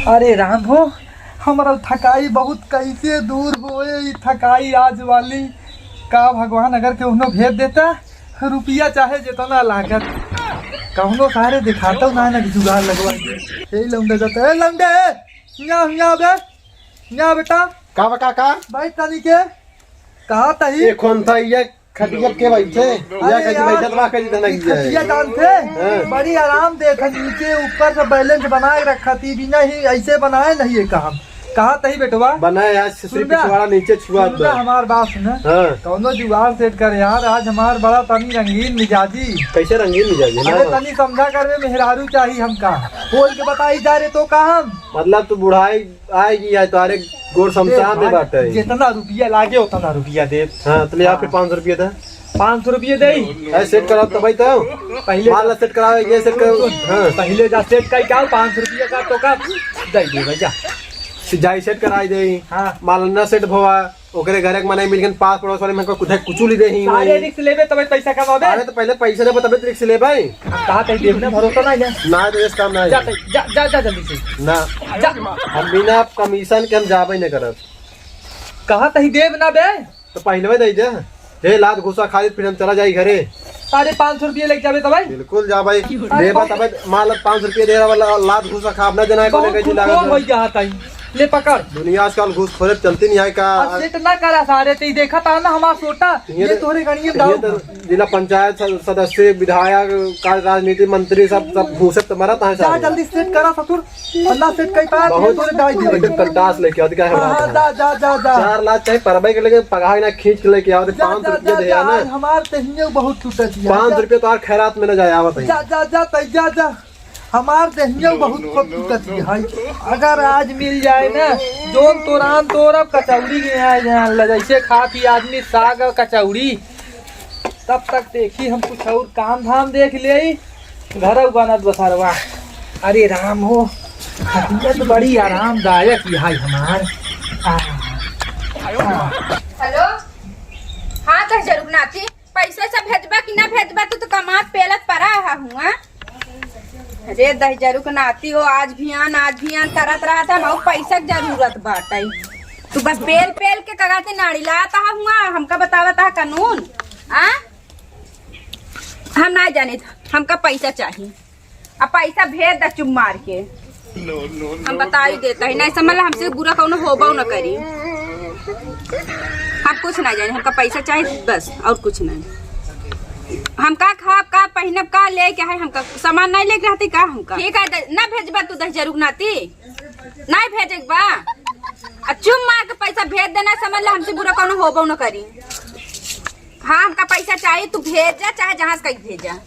अरे राम हो, हमारा थकाई बहुत कैसे दूर होए थकाई आज वाली। का भगवान अगर केहनो भेज देता रुपया चाहे जितना लागत कहनो सारे दिखाता ना जुगाड़ लगवा यही लौंडे जाता है। लौंडे यहाँ बेटा का भाई तनी के कहा तही कौन था ये खटिया के बैठे या कहीं बैठत बा कहीं नहीं खटिया जानते बड़ी आराम दे नीचे ऊपर से बैलेंस बनाए रखा थी बिना ही ऐसे बनाए नहीं है काम कहा तही बेटवा बनाए आज पिछवाड़ा नीचे छुआ दो हमार बात सुना कौनो जुगाड़ सेट कर यार। आज हमार बड़ा तनी रंगीन मिजाजी। कैसे रंगीन मिजाजी अरे तनी समझा कर में मेहरारू चाहिए हमका बोल के बताई जा रहे तो कहा मतलब तू बुढ़ाई आएगी या तुम्हारे गोड़ शमशान में बाटे जितना रुपया लागे उतना रुपया दे। हाँ तो यहाँ पे 500 रुपया था 500 रुपये दे सेट करा तो भाई तो पहले सेट करा ये सेट करो। हाँ पहले जा सेट कर क्या 500 रुपया का तो का दे दे भैया जाई सेट कराई दे। हाँ मालना सेट भवा ओकरे घरे के मने मिलके पास पड़ोस वाले में कुछ कुछ ली दे ही सारे रिक्स लेबे तब पैसा कमाबे। अरे तो पहले पैसे दे तब रिक्स ले भाई कहा तई देवना भरोसा ना तो इस काम ना जा जा जा जल्दी से ना जा। हम बिना कमीशन के हम जाबे नहीं करब। कहा तही देव ना बे तो पहले दे जा हे लात घुसा खाली फिर हम चला जाई घरे 550 रुपये लेके जाबे तब बिल्कुल जा भाई देबा तब माल 500 रुपये दे वाला लात घुसा खाब ना जना कोने कैसी लागत हो गया तई ले पकड़। दुनिया आजकल घूस खोरे चलती नहीं है का सेट ना करा सारे ते देखा था ना हमारा सोटा ये तोरे गणिये दाऊ जिला पंचायत सदस्य विधायक राजनीति मंत्री सब घूसे तो मरा था जा जल्दी सेट करा ससुर अल्लाह सेट कई पार तोरे दाई दे कंटास लेके आते क्या है जा जा जा जा 4 लाख चाहे परबे के लेके पगार ना खींच के लेके आओ 500 रुपया दे ना हमार तहिए बहुत टूटत है 500 रुपया तो खैरात में न जाए आवत है। जा जा जा तई जा जा हमार दहिया बहुत खूब टूटत है। अगर आज मिल जाए ना जोन तोरान तोरब कचौड़ी के यहाँ जैसे खाती आदमी साग और कचौड़ी तब तक देखी हम कुछ और काम धाम देख ले घर बनत बसरवा। अरे राम हो खटिया तो बड़ी आरामदायक है हमार। हेलो हाँ कह जरूर नाथी पैसा से भेजबा कि ना भेजबा तो कमात पेलत पड़ा हुआ। अरे 10 जरूर नाती हो आज भी आन तरत रहा था मैं पैसा की जरूरत बाटे तू बस पेल पेल के कगाते नाड़ी लाता हुआ हमका बतावा था कानून आ हम ना जाने था हमका पैसा चाहिए अब पैसा भेज द चुम मार के हम बता ही देता है नहीं समझ हमसे बुरा कौन होबा न करी हम कुछ ना जाने हमका पैसा चाहिए बस और कुछ नहीं। हम का खाब का पहनब का ले के है हमका सामान नहीं लेके रहती का हमका ठीक है ना भेजबा तू 10 जरूर नाती नहीं भेजेक बा चुम मार के पैसा भेज देना समझ ले हमसे बुरा कौन होबो न करी। हाँ हमका पैसा चाहिए तू भेजा चाहे जहाँ से कहीं भेजा।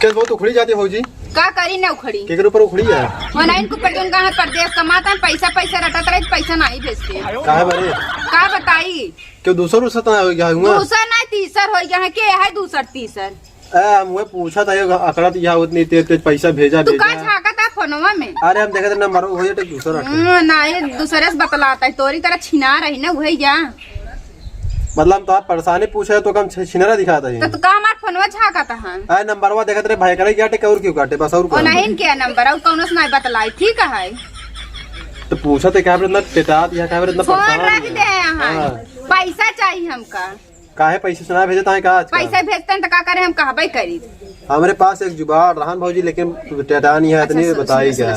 क्या बहुत उखड़ी जाती भौजी का करी ना उखड़ी केकर ऊपर उखड़ी है ऑनलाइन को पर जोन कहां परदेश कमाता है पैसा रटत रहे पैसा नहीं भेजते काहे बारे का बताई क्यों दूसर उसता हो गया हुआ दूसर नहीं तीसर हो गया है के है दूसर तीसर मुझे पूछा था ये आंकड़ा या उतनी तेज पैसा भेजा तू का झाका था फोनवा में। अरे हम देखे नंबर हो जाए दूसरा नहीं दूसरे से बतलाता है तोरी तरह छिना रही ना वही जा मतलब तो आप परेशानी पूछे तो कम छिनरा दिखाता है तो का हमार फोनवा झाका था हां आ नंबरवा देखत रे भाई करे क्या और क्यों काटे बस और को नहीं के नंबर और कौनो से नहीं बतलाई ठीक है तो पूछा तो क्या इतना टेटात या क्या इतना फोन रख दे हां पैसा चाहिए हमका काहे पैसे सुना भेजे ताए का पैसा भेजते हैं तो का करे हम कहबे करी। हमारे पास एक जुगाड़ रहन भौजी लेकिन टेटा नहीं है इतनी बताई क्या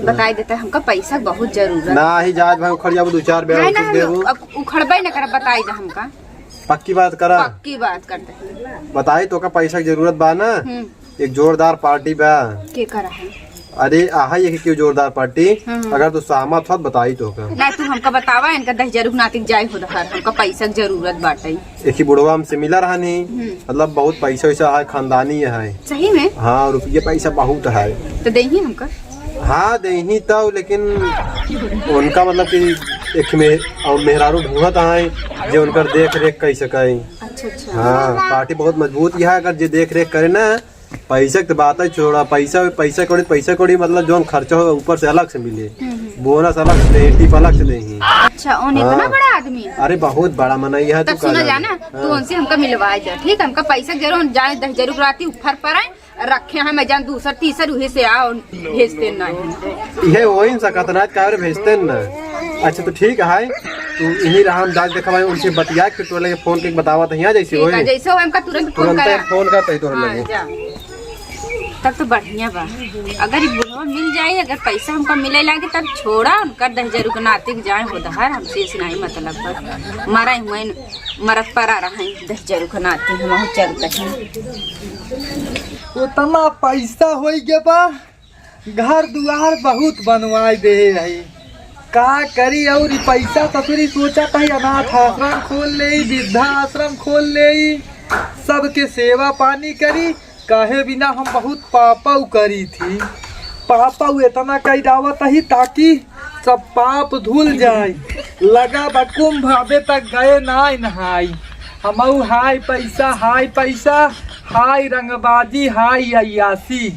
बताई देता है हमका पैसा बहुत जरूरत ना ही जात भाई उखड़ जाबो 2-4 बेर देबो उखड़बे न कर बताई जा हमका पक्की बात करा पक्की बात करते बताई तो का पैसा की जरूरत बा ना एक जोरदार पार्टी बा के करा है। अरे आहा ये क्यों जोरदार पार्टी अगर तू सहमत हो बताई तो का नहीं तू हमका बतावा इनका 10 जरूर नातिक जाय हो दहर हमका पैसा की जरूरत बाटे एक ही बुढ़वा हमसे मिला रहा नहीं मतलब बहुत पैसा वैसा है खानदानी है सही में हाँ रुपये पैसा बहुत है तो देही हमका हाँ देही तो लेकिन उनका मतलब कि एक में और मेहरारू ढूंढत आए जो उनकर देख रेख कर सके। अच्छा हाँ पार्टी बहुत मजबूत है अगर जो देख रेख करे ना पैसा की बात है छोड़ा पैसा कौड़ी मतलब जो खर्चा हो ऊपर से अलग से मिले बोनस अलग से टिप अलग से देही। अच्छा इतना बड़ा आदमी अरे बहुत बड़ा मनाई है तब सुना जाना तू उनसे हमका मिलवा जा ठीक है हमका पैसा जरूर जाए 10 जरूर राती ऊपर पर आए रखे हैं मैं जान दूसर तीसर उहे से आओ भेजते नहीं ये वही सकतनाथ का भेजते न। अच्छा तो ठीक है तू इन्हीं रहा हम जाके देखा भाई उनसे बतिया फिर तोरे लगे फोन के बतावा तो यहाँ जैसे होई जैसे हो हमका तुरंत फोन तुरंत करा फोन करते तोरे हाँ, लगे। जा। तब तो बढ़िया बा अगर बुढ़वा मिल जाए अगर पैसा हमको मिले लागे तब छोड़ा उनका 10,000 रुपया नातिक जाए हो दहर हमसे इस नहीं मतलब पर मरा हुए मरत पर आ रहा है 10,000 रुपया नातिक हम चलते हैं। उतना पैसा हो गया बा घर दुआर बहुत बनवाए दे रही का करी और पैसा ससुरी सोचा था अनाथ आश्रम खोल ले वृद्धा आश्रम खोल ले सबके सेवा पानी करी कहे बिना हम बहुत पापाऊ करी थी पापाऊ इतना कही दावत ही ताकि सब पाप धुल जाए लगा बकुंभ अबे तक गए नाय नहाई हम हाय पैसा हाय रंगबाजी हाय अयासी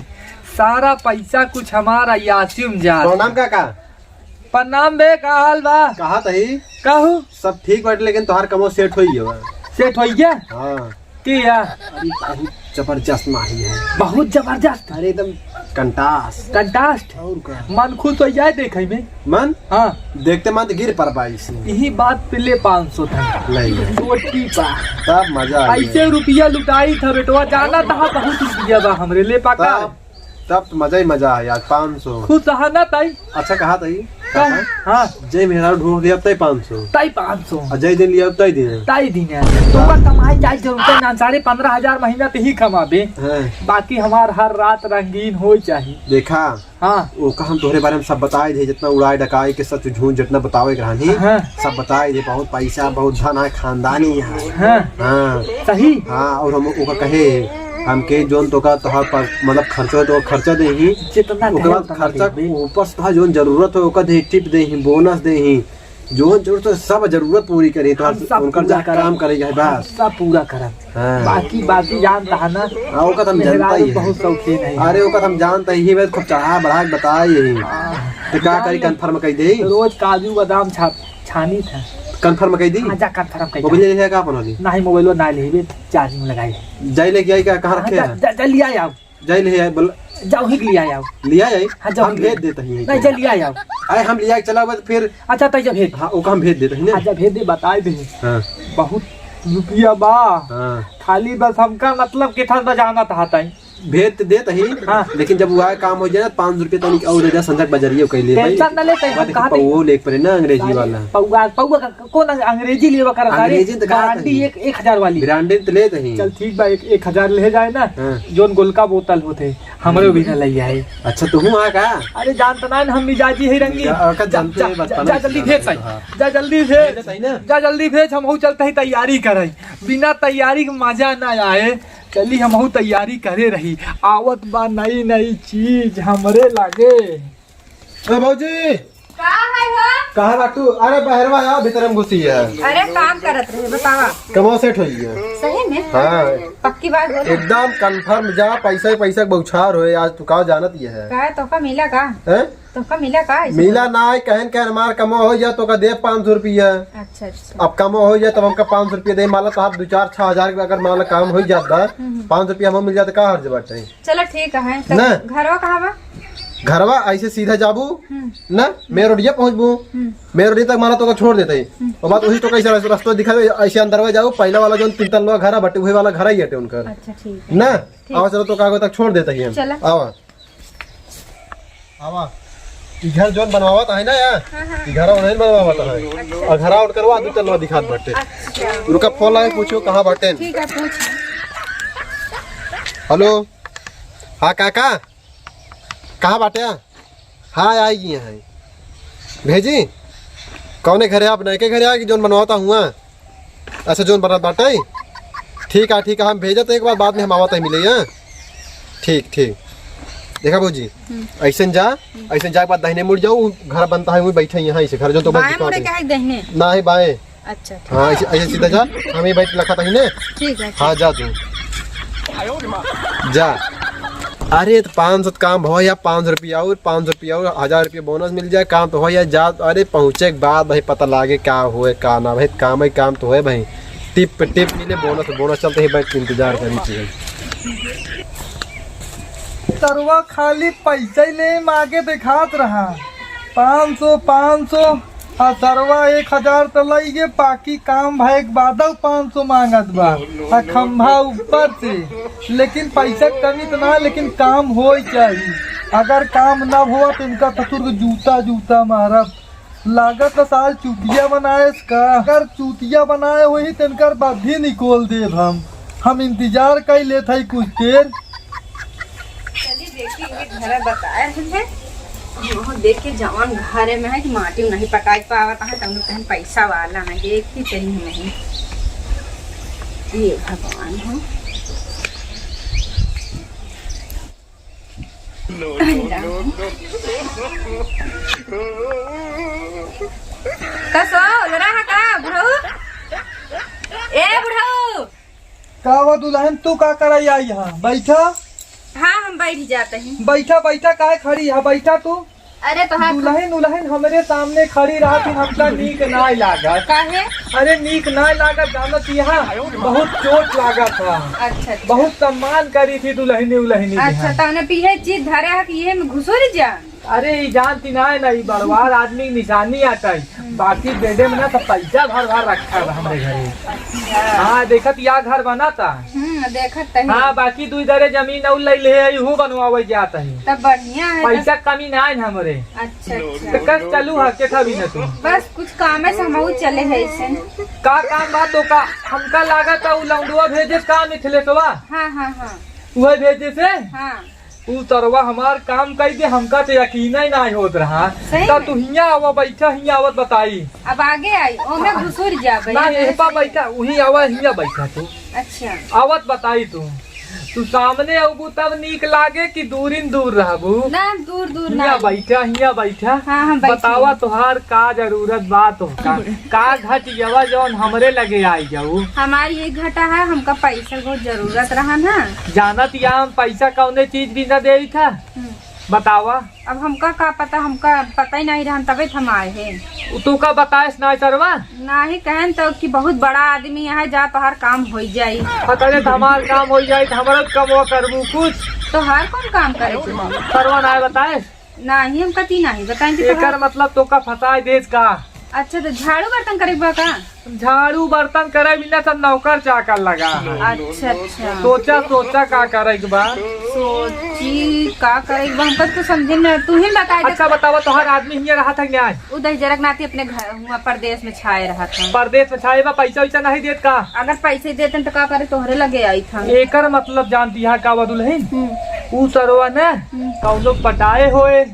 सारा पैसा कुछ हमारा अयासी में जा प्रणाम काका। प्रणाम बे का हाल बा कहा तही कहू सब ठीक बाटे लेकिन तोहार कमो सेट होई है। सेट हो गया हाँ किया बहुत जबरदस्त माही है बहुत जबरदस्त अरे एकदम कंटास्ट और का मन खुश हो जाए देखे में मन हाँ देखते मन तो गिर पर पाई से यही बात पहले 500 था नहीं रोटी पा तब मजा आ गया। ऐसे रुपया लुटाई था बेटवा जाना था बहुत रुपया बा हमरे ले पाका तब तो मजा ही मजा है यार 500 खुश रहना ताई अच्छा कहा तही हाँ जय मेहरा ढूंढ लिया तय 500 ताई 500 अजय दिन लिया तय दिन ताई दिन है तो का कमाई जाए जरूरत ना 15,500 महीना तो ही कमाबे हाँ। बाकी हमार हर रात रंगीन हो चाहिए देखा हाँ वो का हम तोहरे बारे में सब बताए थे जितना उड़ाई डकाई के सच झूठ जितना बतावे कहानी हाँ। सब बताए थे बहुत पैसा बहुत धन है खानदानी है हाँ हाँ सही हाँ और हम ओका कहे हमके जोन तो का तोहार पर मतलब खर्चा तो खर्चा दे ही जितना ओकर बाद खर्चा ऊपर से तोहार जोन जरूरत हो ओका दे टिप दे ही बोनस दे ही जोन जरूरत है सब जरूरत पूरी करे तो उनका जा काम करेगा बस सब पूरा करम हाँ। बाकी जानता है ना ओका हम जानता ही बहुत शौकीन है अरे ओका हम जानता ही है खूब चढ़ा बढ़ा के बताए यही तो क्या करी कंफर्म कही दे रोज काजू बादाम छानी था कंफर्म कही दी जा कंफर्म कही मोबाइल ले का अपन वाली नहीं मोबाइल ना ले चार्जिंग में लगाई जाई ले गई का कहां रखे है जा लिया आओ जाई ले है बोल जाओ ही लिया आओ लिया जाई हाँ, जाओ हम भेज देते हैं नहीं जा लिया आओ अरे हम लिया के चला बस फिर अच्छा तो जब भेज हां ओका हम भेज देते हैं ना अच्छा भेज दे बता दे हां बहुत रुपया बा हां खाली बस हमका मतलब कितना बजाना था ताई भेज देते ही हाँ। लेकिन जब वो आए काम हो जाए 500 रुपये तनिक और जा संजक बजरियो कइले भाई टेंशन न ले हम कहा वो लेक पर ना अंग्रेजी वाला पौवा कौन अंग्रेजी लेवा कर अंग्रेजी तो कहा गारंटी 1,000 वाली ब्रांडेड तो लेते ही चल ठीक बा 1,000 ले जाए ना हाँ। जोन गोलका बोतल होते हमरे भी न ले आए अच्छा तू आ का अरे जानता ना हम मिजाजी है रंगी का जानते हैं बचपन जा जल्दी भेज जा जल्दी भेज जा जल्दी भेज हम चलते ही तैयारी करे बिना तैयारी के मजा ना आए चली हम तैयारी करे रही आवत बा नई चीज हमरे लागे ए भौजी का है हो कहां बाटू अरे बहरवा आ भीतर में घुसी है अरे काम करत रहे बतावा कमो सेट होई है सही में हां पक्की बात बोल एकदम कंफर्म जा पैसा ही पैसा बौछार होए आज तू का जानत ये है का तोका मिला का हैं तोका मिला का मिला ना है कहन मार कमो हो जा तो का दे 500 रुपया अच्छा अच्छा अब कमो हो जाए तब हमका 500 रुपया दे माला तो आप 2-4-6,000 अगर माला काम हो जाता 500 रुपया हम मिल जाता का हर्ज बाटे चलो ठीक है ना। घरवा कहाँ बा घरवा ऐसे सीधा जाबू ना मेरे रोडिया पहुंचबू मेरे रोडिया तक माला तो का छोड़ देते और बात वही तो कैसे रास्ता दिखा ऐसे अंदर जाओ पहला वाला जो 3 तल्ला घर बटे वही वाला घर ही है उनका अच्छा ठीक ना आवा चलो तो कागज तक छोड़ देते ही हम चला। आवा आवा ई घर जोन बनवावत है ना यार ई घर नहीं बनवावत है और घरा और करवा 2 तल्ला दिखात बटे अच्छा उनका फोन लगा पूछो कहां बटे ठीक है पूछ हेलो हाँ काका कहाँ बाटे हाँ आई गए हैं भेजी कौने घरे आप नए के घरे आ कि जोन बनवाता हुआ अच्छा जोन बनत बाटे ठीक है हम भेजत एक बार बाद में हम आवत मिले ठीक देखा भौजी ऐसे जा के बाद दाहिने मुड़ जाओ घर बनता है वही बैठे यहाँ ऐसे घर जो तो बाएं मुड़े क्या है दाहिने ना है बाएं अच्छा हाँ ऐसे सीधा जा हम ही बैठ रखा था ना ठीक है हाँ जा तू जा अरे तो 500 काम हो या 500 रुपया और 500 रुपया और 1,000 रुपया बोनस मिल जाए काम तो हो या जा अरे पहुँचे के बाद भाई पता लागे क्या हुए का ना भाई काम ही काम तो है भाई टिप पे टिप मिले बोनस चलते ही बैठ के इंतजार करनी चाहिए सरवा खाली पैसा ही ले मांगे दिखात रहा 500 आ सरवा 1000 तो लइगे बाकी काम भाई एक बाद 500 मांगत बा आ खंभा ऊपर से। लेकिन पैसा के कमी तो ना, लेकिन काम हो चाहिए। अगर काम ना हुआ तो इनका ससुर को जूता मारब। लागत तो साल चूतिया बनाए इसका, अगर चूतिया बनाए हुई तो इनकर बाधी निकोल देव हम इंतजार कर लेते हैं कुछ देर। चलिए देखिए ये घर बताए हैं, वहाँ देख के जवान घरे में है कि माटी नहीं पटा पावत है, तब कहीं पैसा वाला है। देख ही चली नहीं, ये भगवान है। कसो लड़ा है का बुढ़ऊ? ए बुढ़ऊ, का हुआ दुल्हन, तू का कराई आई यहाँ? बैठा। हाँ हम बैठ जाते हैं। बैठा काहे खड़ी है? बैठा तू। अरे तो हाँ दुल्हन हमरे सामने खड़ी रहा थी, हमका नीक ना लागत। काहे? अरे नीक ना लागत, जानत यहाँ बहुत चोट लागत था। अच्छा बहुत सम्मान करी थी दुल्हनी। अच्छा तो उन्हें पीछे चीज धरे है कि ये में घुसोरी जा। अरे ये जानती ना है ना, ये बड़वार आदमी की निशानी आता है। बाकी बेडे में ना तो पैसा भर रखा है हमारे घरे। हाँ देखत या घर बना था। देखत है। हाँ बाकी 2 दरे जमीन और ले यू बनवावे जाता है। तब बढ़िया है। पैसा कमी ना है हमरे। अच्छा तो कस चलू है के था भी ना तुम? बस कुछ काम है हम चले है इसे। का काम बात तो का हमका लागत है लौंडुआ भेजे का मिथिले तो हाँ वह भेजे से। हाँ उ तरवा हमार काम कर दे, हमका तो यकीन ही नहीं होत रहा। तो तू हिया आवा बैठा, हिया आवत बताई। अब आगे आई ओमे घुसुर जा ना यही पा बैठा, वही आवा हिया बैठा तू। अच्छा आवत बताई तू सामने अबू तब नीक लागे कि दूर रहबू? ना दूर हिया बैठा। हाँ, हम बैठे। बतावा तुहार का जरूरत बात हो का घट जावा जौन हमरे लगे आई जाऊ? हमारी ये घटा है, हमका पैसा बहुत जरूरत रहा ना। जानत या हम पैसा कौने चीज भी न दे था? बतावा। अब हमका का पता, हमका पता ही नहीं रहा, तबे हम आए हैं। तू का बताएस ना सरवा? नहीं कहन तो कि बहुत बड़ा आदमी यहाँ जा तो हर काम हो जाये। अरे हमार काम हो जाये तो हमारा कम करबू कुछ तो हर कौन काम करे सरवा ना बताए? नहीं हम कती नहीं बताएंगे। एकर मतलब तो का फसाए देश का। अच्छा तो झाड़ू बर्तन करे का? झाड़ू बर्तन करे बिना सब नौकर चाकर लगा। अच्छा सोचा का करे के बा? सोची का करे के बा, हमका तो समझे न, तू ही बता। अच्छा बतावा तोहर आदमी हिया रहा था क्या? उधर जरक नाती अपने घर हुआ परदेश में छाए रहा था। परदेश में छाए बा, पैसा वैसा नहीं देत का? अगर पैसे देते तो का करे, तोहरे लगे आई था। एकर मतलब जानती है का दुल्हन? ऊ सरवा न कौनो पटाए होए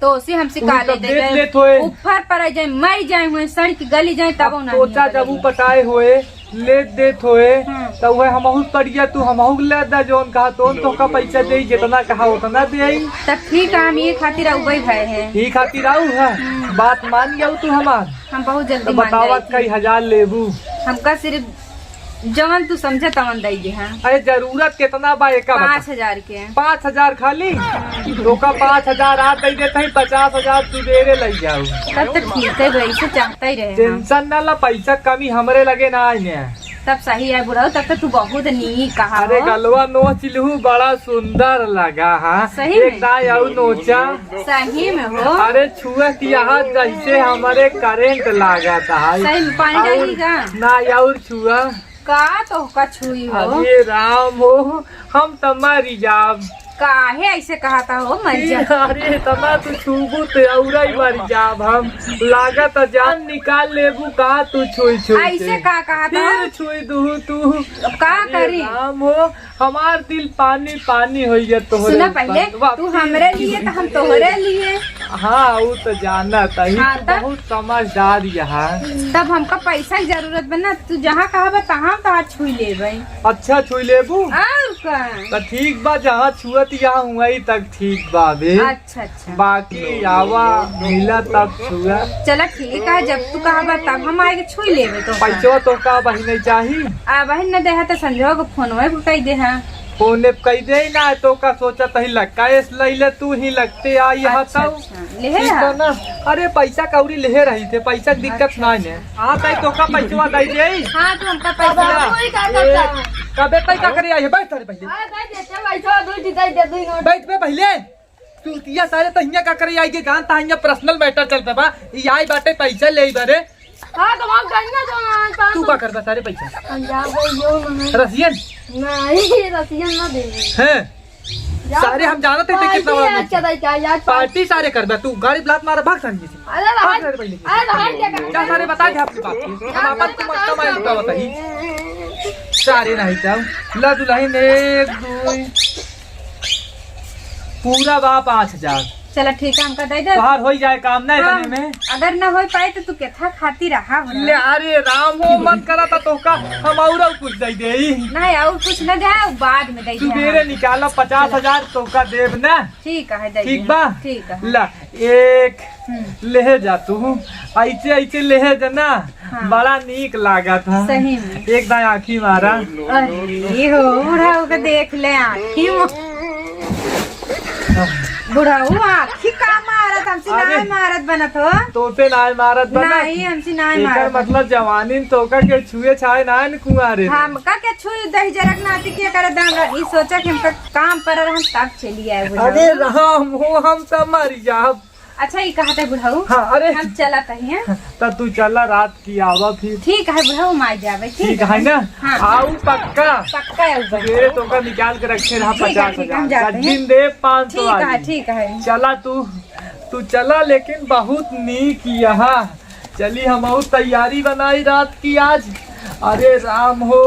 तो उसी हमसे काले दे ऊपर पर जाए, मर जाए हुए, सड़क गली जाए तब सोचा जब पटाए हुए ले देत होए तो वह हमहू पड़िया तू हमहू ले दे जोन कहा तो का पैसा दे, जितना कहा उतना दे। तब ठीक है, हम ये खातिर उबई भय है। ठीक खातिर आऊ है, बात मान गया तू हमार? हम बहुत जल्दी बतावा कई हजार लेबू? हमका सिर्फ जवन तू समझे तवन दे। अरे जरूरत कितना बा? 5000 के। 5000 खाली? तो का 5000 आ दे देते 50,000 तू देरे ले जाऊ। तब तो ठीक है, वैसे चाहता ही रहे। टेंशन न ला, पैसा कमी हमरे लगे ना है। तब सही है बुढ़ऊ, तब तो तू बहुत नीक कहा। अरे गलवा नोच लू, बड़ा सुंदर लगा। हाँ सही एक नोचा सही में हो। अरे छुआ यहाँ जैसे हमारे करेंट लगा था। सही में पानी डालेगा ना और छुआ का तो का छुई हो। अरे राम हो, हम तमारी जाब काहे ऐसे कहा था हो? मर जा। अरे तना तू छूबू तो औरा ही मर जाब हम। लागत जान निकाल लेबू का तू छुई ऐसे का कहा था? छुई दू तू का करी? राम हो, हमार दिल पानी हो गया। सुना पहले, तू हमरे लिए तो हम तोहरे लिए। हाँ वो तो जाना था। बहुत समझदार यहाँ। तब हमका पैसा की जरूरत बना, तू जहाँ कहा तहाँ तहाँ छुई ले। अच्छा छुई लेबू? और का तो ठीक बा, जहाँ छुअत यहाँ हुआ तक ठीक बा बे। अच्छा बाकी आवा मिला तब छुआ। चला ठीक है, जब तू कहा तब हम आएंगे छुई लेवे। तो पैसा तो का बहिन चाहिए? बहन न दे तो संजो को फोन को कही दे। फोन कही दे ना तो का सोचा तही लक्का ले तू ही लगते आई। अच्छा, तो ना अरे पैसा कौड़ी ले रही थे, पैसा की दिक्कत नहीं है। हाँ तो का पैसा दे दे। हाँ तो हमका पैसा कबे पैसा करे आई है? बैठ पहले उठी दे दे दो नोट बैठ पे पहले तू तिया सारे तहिया का करे आई के गान तहिया पर्सनल मैटर चलता बा ई आई बाटे पैसा ले बारे। हां तो हम कहीं जो तू का करता सारे पैसा पंजाब यो ना रसियन नहीं रसियन ना दे हैं सारे हम जानते थे कितना बड़ा अच्छा दे क्या यार पार्टी सारे करबा तू गाड़ी ब्लात मारा भाग संगी से अरे भाग सारे पहले क्या कर क्या सारे बता दे आपकी बात हम अपन को मत कमाई उठा बताई सारे नहीं जाओ ला दुल्हन 1 2 पूरा बा 5000 चलो ठीक है हमका दे दे। बाहर हो जाए काम नहीं हाँ, बने में अगर न हो पाए तो तू केथा खाती रहा ले अरे राम हो मत करा था तो का हम और कुछ दे दे नहीं और कुछ न दे बाद में दे तू मेरे निकाला 50,000 तो का देव ना ठीक है दे ठीक बा ठीक है ला एक ले जा तू ऐसे ऐसे ले जा ना बड़ा नीक लागा था सही में एक दाई आँखी मारा अरे हो बुढ़ाऊ के देख ले आँखी बुढ़ाऊ आँखी का मारत हमसे नहीं मारत बनत हो तो पे नाय मारत बना नहीं हमसे नहीं एकर मारत मतलब जवानी तो का के छुए छाए ना न कुंवारे हमका के छुई दही जरक नाती के करे दांगा ई सोचा कि हमका काम कर हम तब चली आए बुढ़ाऊ। अरे राम हो हम सब मर जाब। अच्छा ये कहते बुढ़ाऊ हाँ अरे हम चला कहीं तब तू चला रात की आवा फिर ठीक है बुढ़ाऊ मार जावे ठीक है ना हाँ। आऊ पक्का पक्का है ऊपर सवेरे तो का निकाल के रखे रहा ठीक है, ठीक है, हम 50,000 जाते हैं। दिन दे 500 ठीक है वाली। ठीक है चला तू चला लेकिन बहुत नीक यहाँ चली हम और तैयारी बनाई रात की आज। अरे राम हो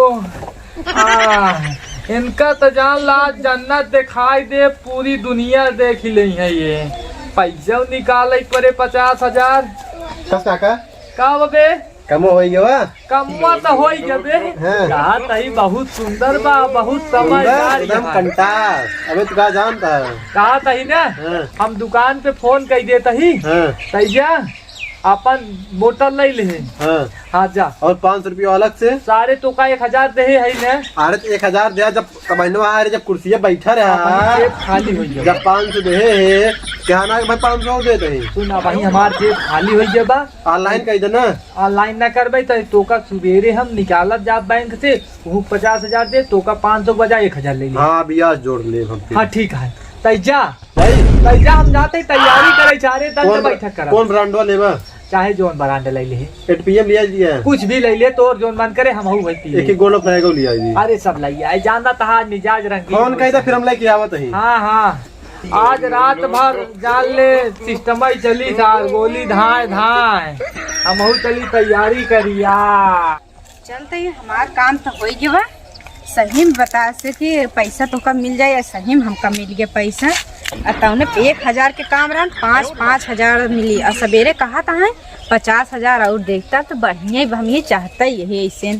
इनका तो जान ला जन्नत दिखाई दे पूरी दुनिया देख ले है ये पैसा निकाल पड़े 50,000 कस काका का बे कमो हो गया कम्मा तो हो गए हाँ। कहा तही बहुत सुंदर बा बहुत समझदार एकदम यहाँ। कंटार अबे तू का जानता है कहा तही ना हाँ। हम दुकान पे फोन कर दे तही हाँ तैया अपन बोतल ले ले हाँ हाँ जा और 500 रुपया अलग से सारे तो का 1,000 दे है ना अरे तो 1,000 दिया जब कमाइनवा आ रहे जब कुर्सी बैठा अपनी रहा जेब खाली हो गया जब 500 दे है क्या ना भाई 500 दे दे सुना भाई हमार जेब खाली हो गया बा ऑनलाइन कह देना ऑनलाइन ना करबे तो का सुबेरे हम निकालत जा बैंक से वो 50,000 दे तो का 500 बजाय 1,000 ले ले। हाँ ब्याज जोड़ ले हम हाँ ठीक है तैजा भाई तैजा हम जाते तैयारी करे चारे तक बैठक करा कौन ब्रांड वाले बा चाहे जोन बरांडे ले ले 8PM लिया दिया कुछ भी ले ले तो और जोन मन करे हम हूँ वही एक गोलो फ्राइगो लिया जी अरे सब लइया है जानता था मिजाज रंगीन कौन कहता फिर हम लेके आवत ही हाँ हाँ आज रात भर जान ले सिस्टम ही चली था गोली धाए धाए हम चली तैयारी करिया चलते ही हमार काम तो हो गया सही में बता से कि पैसा तो का मिल जाए सही में हमका मिल गया पैसा अतने 1,000 के काम रहा 5,000 मिली और सवेरे कहा था 50,000 और देखता तो बढ़िया हम ये चाहता ही है ऐसे